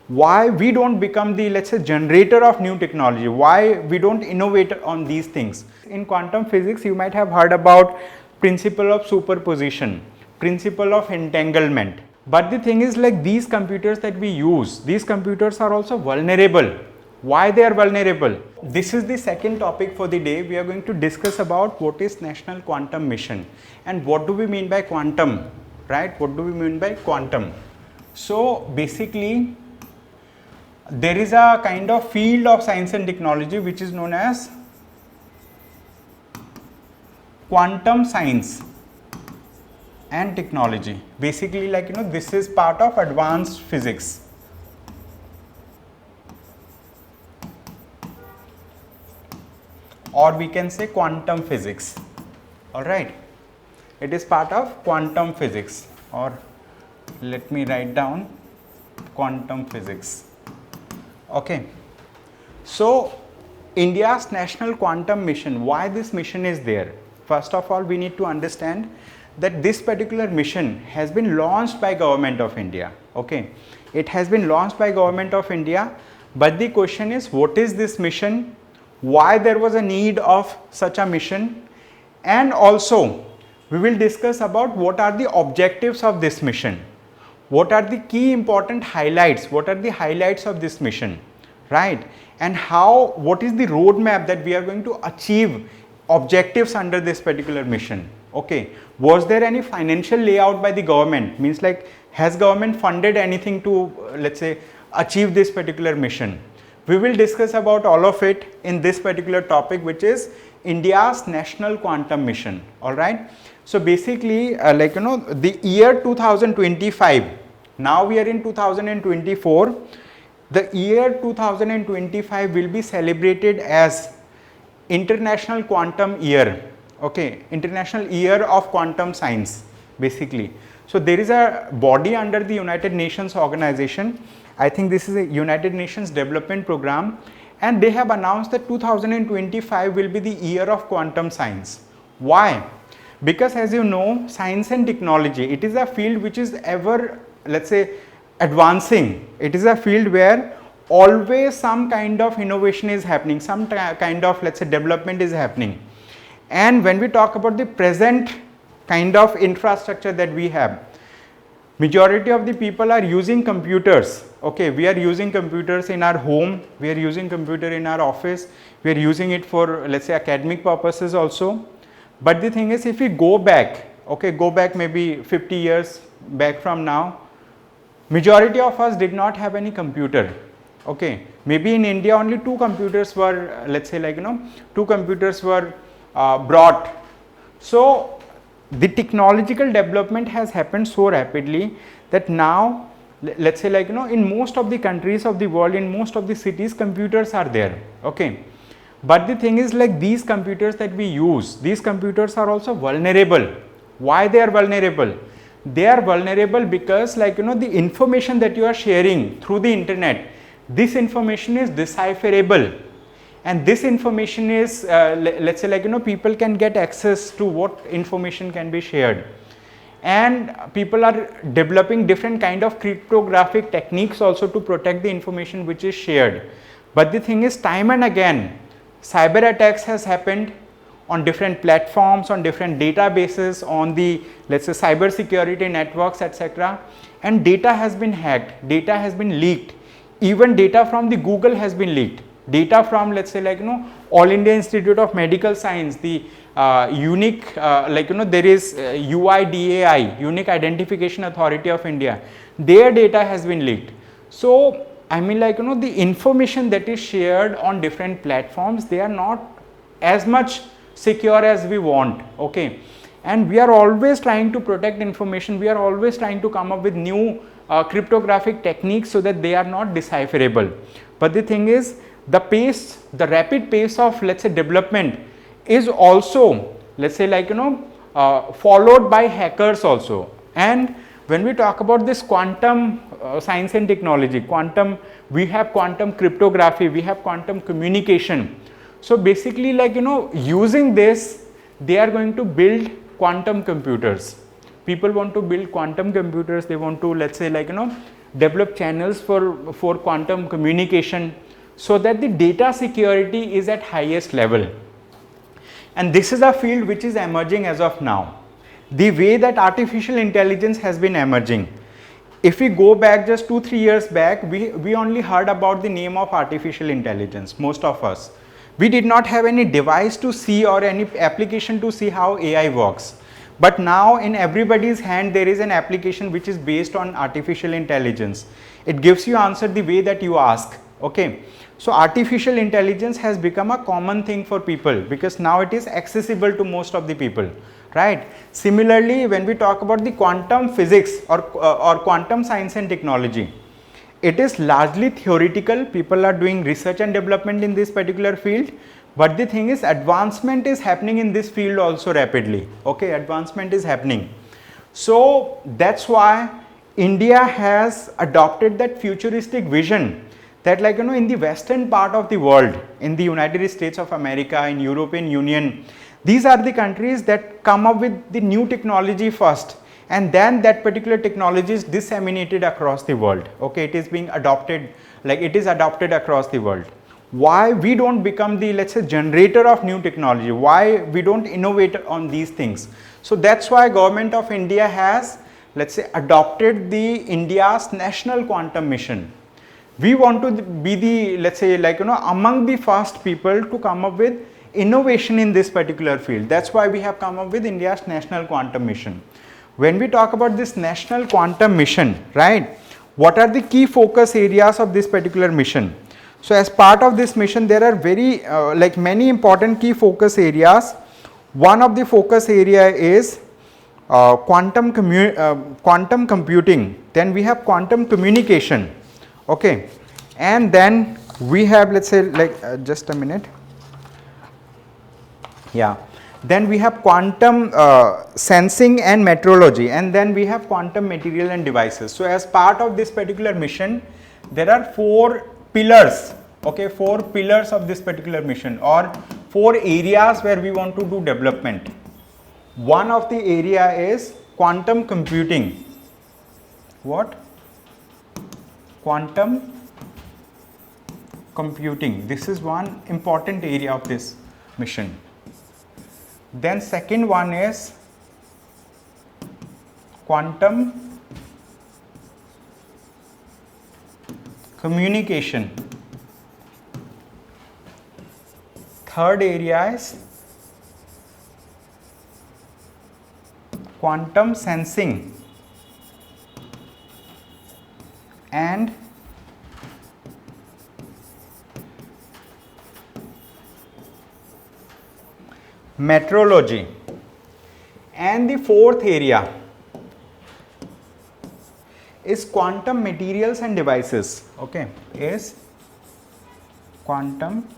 why we don't become the, let's say, generator of new technology, why we don't innovate on these things. In quantum physics, you might have heard about principle of superposition, principle of entanglement. But the thing is, like, these computers that we use, these computers are also vulnerable. Why they are vulnerable? This is the second topic for the day. We are going to discuss about what is National Quantum Mission and what do we mean by quantum, right? What do we mean by quantum? So basically, there is a kind of field of science and technology which is known as quantum science and technology. Basically, like, this is part of advanced physics. Or we can say quantum physics. All right. It is part of quantum physics, or let me write down quantum physics. Okay. So India's National Quantum Mission, why this mission is there? First of all, we need to understand that this particular mission has been launched by Government of India. Okay. It has been launched by Government of India, but the question is, what is this mission? Why there was a need of such a mission? And also we will discuss about what are the objectives of this mission. What are the key important highlights? What are the highlights of this mission, right? And what is the roadmap that we are going to achieve objectives under this particular mission? Okay. Was there any financial layout by the government? Means, like, has government funded anything to, let's say, achieve this particular mission? We will discuss about all of it in this particular topic, which is India's National Quantum Mission. All right. So basically, the year 2025, now we are in 2024, the year 2025 will be celebrated as International Quantum Year. Okay, International Year of Quantum Science, basically. So there is a body under the United Nations organization. I think this is a United Nations Development Program, and they have announced that 2025 will be the year of quantum science. Why? Because, as you know, science and technology, it is a field which is ever, let's say, advancing. It is a field where always some kind of innovation is happening, some kind of, let's say, development is happening. And when we talk about the present kind of infrastructure that we have, majority of the people are using computers. Okay, we are using computers in our home, we are using computer in our office, we are using it for, let's say, academic purposes also. But the thing is, if we go back, okay, go back maybe 50 years back from now, majority of us did not have any computer. Okay, maybe in India only 2 computers were, let's say, 2 computers were brought. So the technological development has happened so rapidly that now, let's say, in most of the countries of the world, in most of the cities, computers are there. Okay. But the thing is, like, these computers that we use, these computers are also vulnerable. Why they are vulnerable? They are vulnerable because, the information that you are sharing through the internet, this information is decipherable. And this information is, let's say, people can get access to what information can be shared. And people are developing different kind of cryptographic techniques also to protect the information which is shared. But the thing is, time and again, cyber attacks has happened on different platforms, on different databases, on the, let's say, cyber security networks, etc. And data has been hacked, data has been leaked. Even data from the Google has been leaked. Data from, let's say, All India Institute of Medical Science, the unique, there is UIDAI, Unique Identification Authority of India, their data has been leaked. So I mean, the information that is shared on different platforms, they are not as much secure as we want. Okay. And we are always trying to protect information, we are always trying to come up with new cryptographic techniques so that they are not decipherable. But the thing is, the rapid pace of, let's say, development is also, let's say, followed by hackers also. And when we talk about this quantum science and technology, we have quantum cryptography, we have quantum communication. So basically, using this, they are going to build quantum computers. People want to build quantum computers, they want to, let's say, develop channels for quantum communication, so that the data security is at highest level. And this is a field which is emerging as of now. The way that artificial intelligence has been emerging. If we go back just 2-3 years back, we only heard about the name of artificial intelligence, most of us. We did not have any device to see or any application to see how AI works. But now in everybody's hand there is an application which is based on artificial intelligence. It gives you answer the way that you ask. Okay. So artificial intelligence has become a common thing for people because now it is accessible to most of the people. Right. Similarly, when we talk about the quantum physics or quantum science and technology, it is largely theoretical. People are doing research and development in this particular field, but the thing is advancement is happening in this field also rapidly. Okay, advancement is happening. So that's why India has adopted that futuristic vision that, like, in the western part of the world, in the United States of America, in European Union, these are the countries that come up with the new technology first, and then that particular technology is disseminated across the world. Okay, it is being adopted, like it is adopted across the world. Why we don't become the, let's say, generator of new technology? Why we don't innovate on these things? So that's why Government of India has, let's say, adopted the India's national quantum mission. We want to be the, let's say, like, among the first people to come up with innovation in this particular field. That's why we have come up with India's national quantum mission. When we talk about this national quantum mission, right, what are the key focus areas of this particular mission? So as part of this mission, there are very many important key focus areas. One of the focus area is quantum computing. Then we have quantum communication. Okay, and then we have, let's say, just a minute. Yeah, then we have quantum sensing and metrology, and then we have quantum material and devices. So as part of this particular mission, there are 4 pillars. Okay, 4 pillars of this particular mission, or 4 areas where we want to do development. One of the area is quantum computing. What? Quantum computing. This is one important area of this mission. Then second one is quantum communication. Third area is quantum sensing and metrology. And the fourth area is quantum materials and devices. Okay, is quantum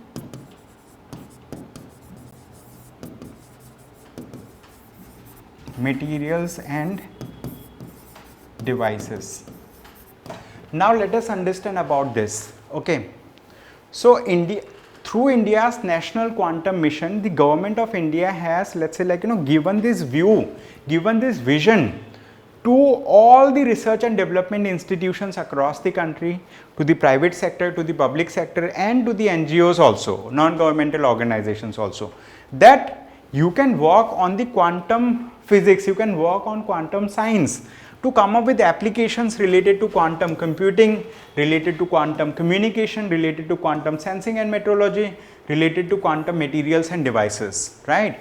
materials and devices. Now let us understand about this. Okay, so through India's national quantum mission, the Government of India has, let's say, given this view, given this vision to all the research and development institutions across the country, to the private sector, to the public sector, and to the NGOs also, non-governmental organizations also, that you can work on the quantum physics, you can work on quantum science to come up with applications related to quantum computing, related to quantum communication, related to quantum sensing and metrology, related to quantum materials and devices, right?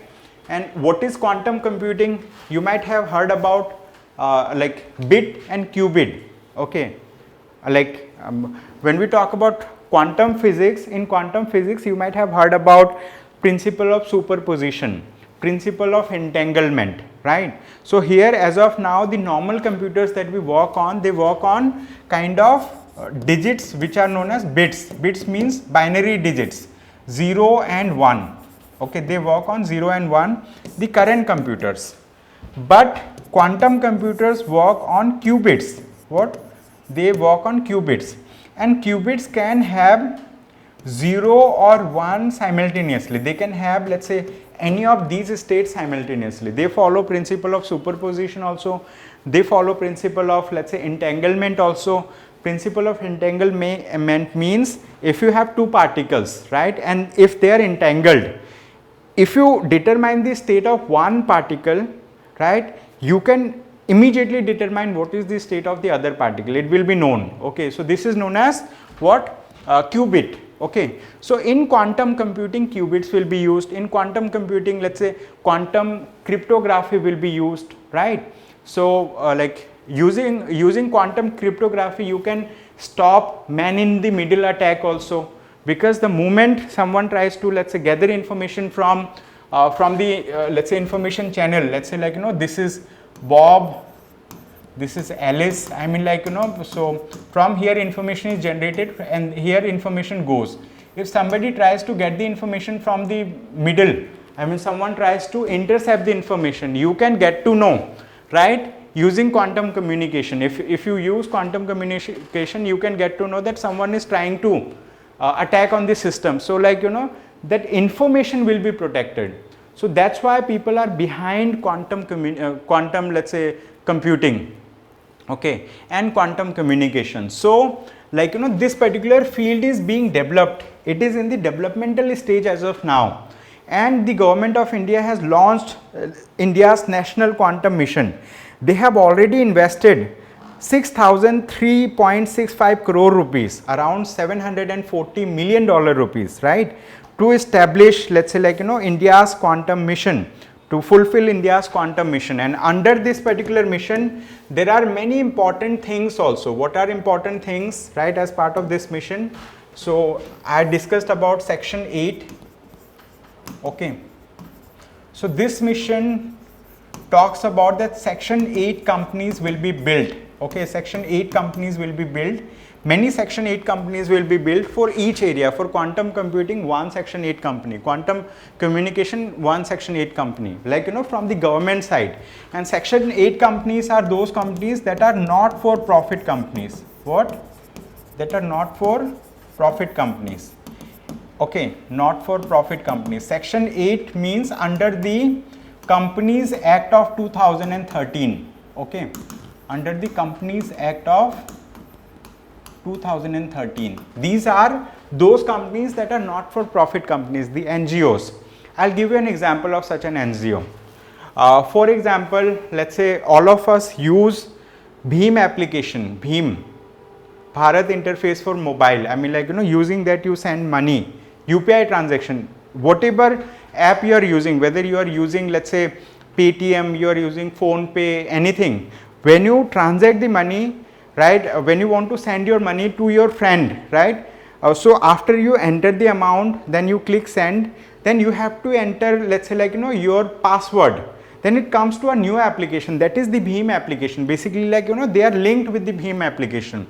And what is quantum computing? You might have heard about bit and qubit. Okay, when we talk about quantum physics, in quantum physics you might have heard about principle of superposition, principle of entanglement, right? So here, as of now, the normal computers that we work on, they work on kind of digits which are known as bits. Bits means binary digits, 0 and 1. Okay, they work on 0 and 1, the current computers. But quantum computers work on qubits. What? They work on qubits, and qubits can have 0 or 1 simultaneously. They can have, let's say, any of these states simultaneously. They follow principle of superposition also, they follow principle of, let's say, entanglement also. Principle of entanglement means if you have two particles, right, and if they are entangled, if you determine the state of one particle, right, you can immediately determine what is the state of the other particle. It will be known. Okay, so this is known as what? Qubit. Okay, so in quantum computing, qubits will be used. In quantum computing, let's say quantum cryptography will be used, right? So like using quantum cryptography, you can stop man in the middle attack also, because the moment someone tries to, let's say, gather information from the let's say information channel, let's say, like, you know, this is Bob, this is Alice, I mean, like, you know, so from here information is generated and here information goes. If somebody tries to get the information from the middle, I mean, someone tries to intercept the information, you can get to know, right, using quantum communication. If you use quantum communication, you can get to know that someone is trying to attack on the system. So, like, you know, that information will be protected. So that's why people are behind quantum, let's say, computing, okay, and quantum communication. So, like, you know, this particular field is being developed. It is in the developmental stage as of now, and the government of India has launched India's national quantum mission. They have already invested 6,003.65 crore rupees, around $740 million rupees, right, to establish, let's say, like, you know, India's quantum mission, to fulfill India's quantum mission. And under this particular mission, there are many important things also. What are important things, right, as part of this mission? So I discussed about section 8. Okay, so this mission talks about that section 8 companies will be built. Okay, section 8 companies will be built. Many section 8 companies will be built for each area. For quantum computing, one section 8 company, quantum communication, one section 8 company, like, you know, from the government side. And section 8 companies are those companies that are not for profit companies. What? That are not for profit companies. Okay, not for profit companies. Section 8 means under the Companies Act of 2013. Okay, under the Companies Act of 2013. These are those companies that are not for profit companies, the NGOs. I'll give you an example of such an NGO. For example, let's say all of us use Bhim application, Bhim, Bharat Interface for Mobile. I mean, like, you know, using that you send money, UPI transaction, whatever app you are using, whether you are using, let's say, Paytm, you are using PhonePe, anything. When you transact the money, right, when you want to send your money to your friend, right, so after you enter the amount, then you click send, then you have to enter, let's say, like, you know, your password. Then it comes to a new application, that is the Bhim application. Basically, like, you know, they are linked with the Bhim application.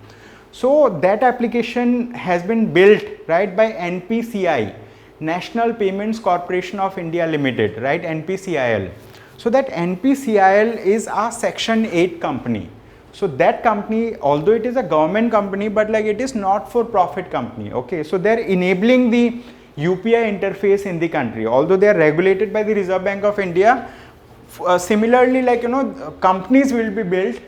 So that application has been built, right, by NPCI, National Payments Corporation of India Limited, right, NPCIL. So that NPCIL is a section 8 company. So that company, although it is a government company, but like it is not for profit company. Okay, so they are enabling the UPI interface in the country, although they are regulated by the Reserve Bank of India. Similarly, like, you know, companies will be built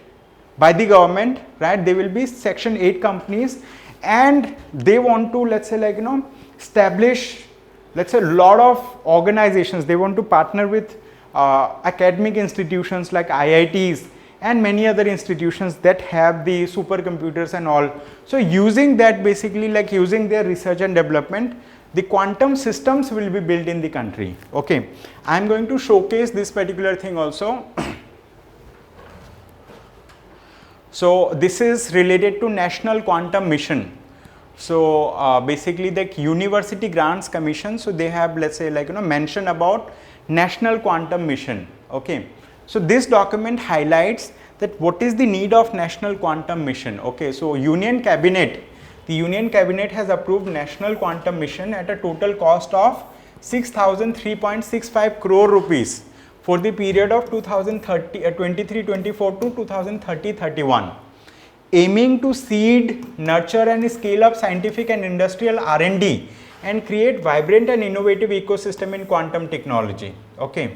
by the government, right? They will be section 8 companies, and they want to, let's say, like, you know, establish, let's say, a lot of organizations. They want to partner with academic institutions like IITs and many other institutions that have the supercomputers and all. So using that, basically, like using their research and development, the quantum systems will be built in the country. Okay, I am going to showcase this particular thing also. So this is related to National Quantum Mission. So basically, the University Grants Commission, so they have, let's say, like, you know, mentioned about National Quantum Mission. Okay, so this document highlights that what is the need of National Quantum Mission. Okay, so Union Cabinet, the Union Cabinet has approved National Quantum Mission at a total cost of 6,003.65 crore rupees for the period of 2023-24 to 2030-31, aiming to seed, nurture and scale up scientific and industrial R&D and create vibrant and innovative ecosystem in quantum technology. Okay,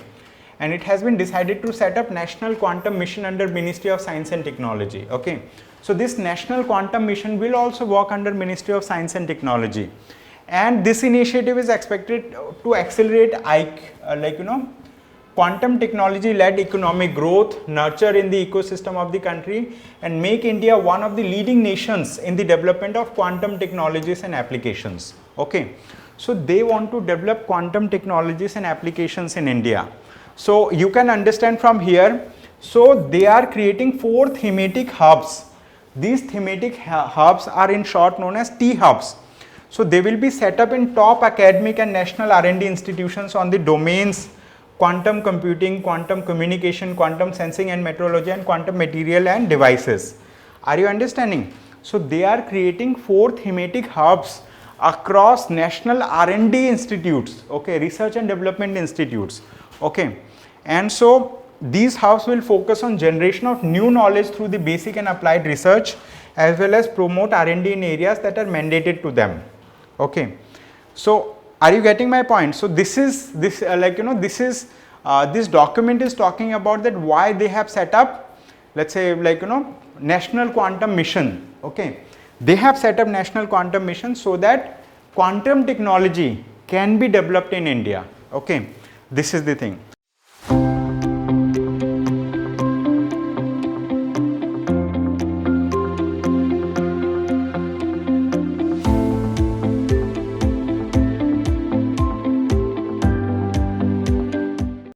and it has been decided to set up National Quantum Mission under Ministry of Science and Technology. Okay, so this National Quantum Mission will also work under Ministry of Science and Technology, and this initiative is expected to accelerate quantum technology led economic growth, nurture in the ecosystem of the country, and make India one of the leading nations in the development of quantum technologies and applications. Okay, so they want to develop quantum technologies and applications in India. So you can understand from here, so they are creating 4 thematic hubs. These thematic hubs are in short known as T hubs. So they will be set up in top academic and national R&D institutions on the domains quantum computing, quantum communication, quantum sensing and metrology, and quantum material and devices. Are you understanding? So they are creating 4 thematic hubs across national R&D institutes, okay, research and development institutes. Okay, and so these hubs will focus on generation of new knowledge through the basic and applied research, as well as promote R&D in areas that are mandated to them. Okay, so are you getting my point? So this is this this document is talking about that why they have set up, let's say, National Quantum Mission. Okay, they have set up National Quantum Mission so that quantum technology can be developed in India. Okay, this is the thing.